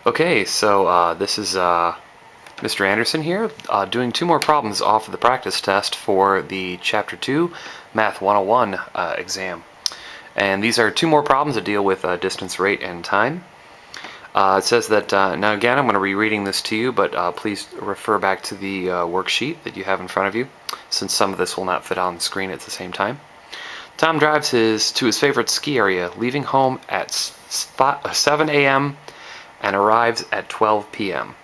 Okay, so this is Mr. Anderson here, doing two more problems off of the practice test for the Chapter 2 Math 101 exam. And these are two more problems that deal with distance, rate, and time. It says that, now again, I'm going to be reading this to you, but please refer back to the worksheet that you have in front of you, since some of this will not fit on the screen at the same time. Tom drives to his favorite ski area, leaving home at 7 a.m. and arrives at 12 p.m.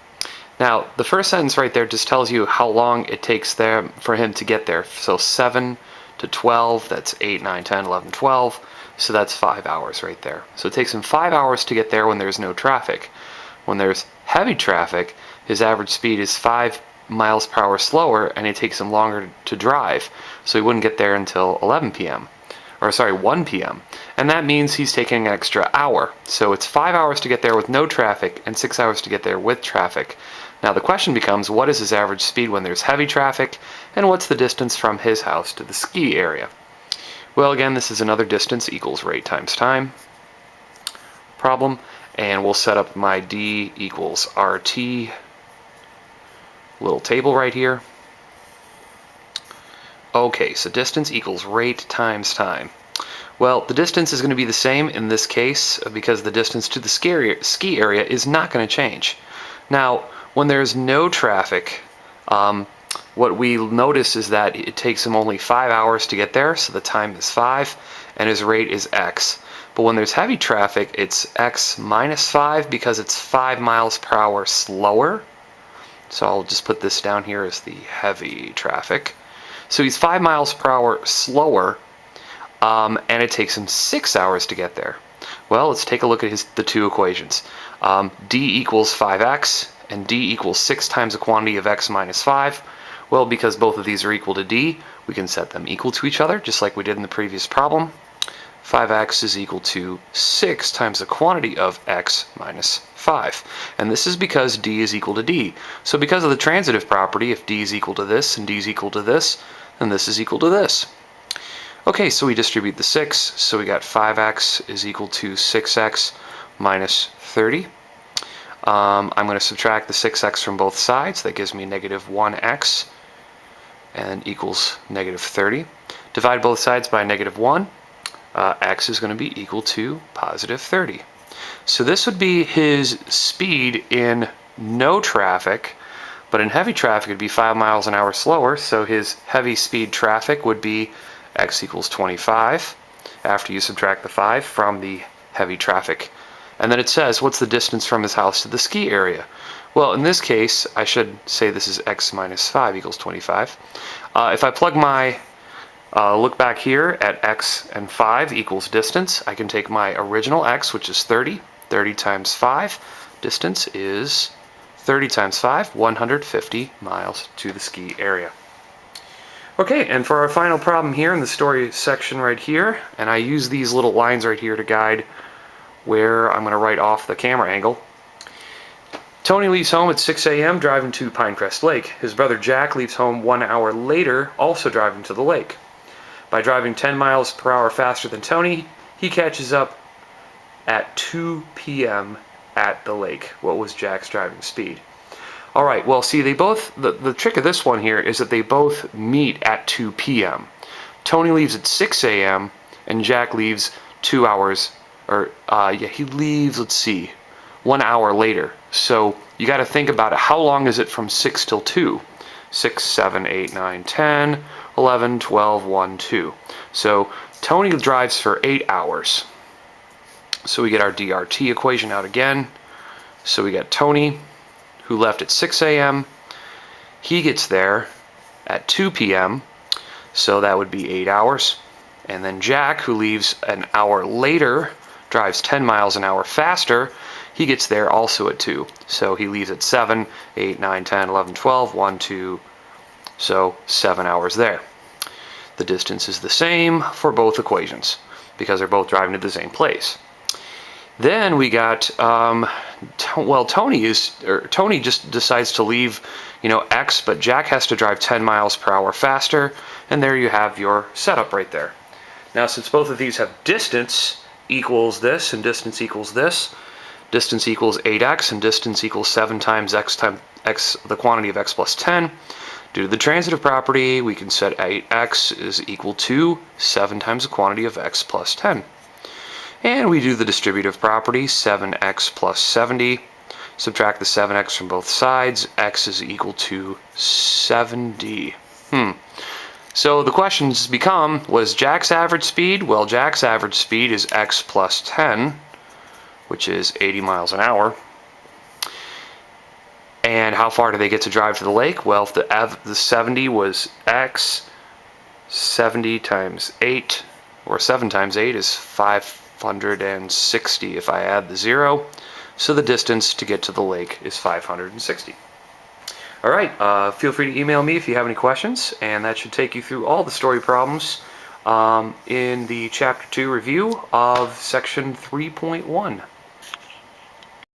Now, the first sentence right there just tells you how long it takes for him to get there. So 7 to 12, that's 8, 9, 10, 11, 12. So that's 5 hours right there. So it takes him 5 hours to get there when there's no traffic. When there's heavy traffic, his average speed is 5 miles per hour slower, and it takes him longer to drive. So he wouldn't get there until 11 p.m. Or sorry, 1 p.m. And that means he's taking an extra hour. So it's 5 hours to get there with no traffic and 6 hours to get there with traffic. Now the question becomes, what is his average speed when there's heavy traffic, and what's the distance from his house to the ski area? Well, again, this is another distance equals rate times time problem, and we'll set up my D equals RT little table right here. Okay, so distance equals rate times time. Well, the distance is going to be the same in this case because the distance to the ski area is not going to change. Now, when there's no traffic, what we notice is that it takes him only 5 hours to get there, so the time is 5, and his rate is x. But when there's heavy traffic, it's x minus 5 because it's 5 miles per hour slower. So I'll just put this down here as the heavy traffic. So he's 5 miles per hour slower, and it takes him 6 hours to get there. Well, let's take a look at the two equations. D equals 5x, and D equals 6 times the quantity of x minus 5. Well, because both of these are equal to D, we can set them equal to each other, just like we did in the previous problem. 5x is equal to 6 times the quantity of x minus 5. And this is because D is equal to D. So because of the transitive property, if D is equal to this and D is equal to this, then this is equal to this. Okay, so we distribute the 6, so we got 5x is equal to 6x minus 30. I'm going to subtract the 6x from both sides. That gives me negative 1x and equals negative 30. Divide both sides by negative 1. X is going to be equal to positive 30. So this would be his speed in no traffic, but in heavy traffic it would be 5 miles an hour slower, so his heavy speed traffic would be x equals 25 after you subtract the 5 from the heavy traffic. And then it says, what's the distance from his house to the ski area? Well, in this case, I should say this is x minus 5 equals 25. If I plug my look back here at x and 5 equals distance, I can take my original x, which is 30. 30 times 5, distance is 30 times 5, 150 miles to the ski area. Okay, and for our final problem here in the story section right here, and I use these little lines right here to guide where I'm going to write off the camera angle. Tony leaves home at 6 a.m. driving to Pinecrest Lake. His brother Jack leaves home 1 hour later, also driving to the lake. By driving 10 miles per hour faster than Tony, he catches up at 2 p.m. at the lake. What was Jack's driving speed? All right, well, see, the trick of this one here is that they both meet at 2 p.m. Tony leaves at 6 a.m. and Jack leaves 2 hours, he leaves, let's see, 1 hour later. So you got to think about it. How long is it from 6 till 2? 6, 7, 8, 9, 10, 11, 12, 1, 2. So Tony drives for 8 hours. So we get our DRT equation out again. So we got Tony, who left at 6 a.m. He gets there at 2 p.m. So that would be 8 hours. And then Jack, who leaves an hour later, drives 10 miles an hour faster. He gets there also at 2. So he leaves at 7, 8, 9, 10, 11, 12, 1, 2. So 7 hours there. The distance is the same for both equations because they're both driving to the same place. Then we got, Tony just decides to leave, X, but Jack has to drive 10 miles per hour faster, and there you have your setup right there. Now, since both of these have distance equals this and distance equals this, Distance equals 8x, and distance equals 7 times x, the quantity of x plus 10. Due to the transitive property, we can set 8x is equal to 7 times the quantity of x plus 10. And we do the distributive property, 7x plus 70. Subtract the 7x from both sides. X is equal to 70. So the questions become, what is Jack's average speed? Well, Jack's average speed is x plus 10, which is 80 miles an hour. And how far do they get to drive to the lake? Well, if the 70 was x, 70 times 8, or 7 times 8 is 560 if I add the 0. So the distance to get to the lake is 560. All right, feel free to email me if you have any questions, and that should take you through all the story problems in the Chapter 2 review of Section 3.1.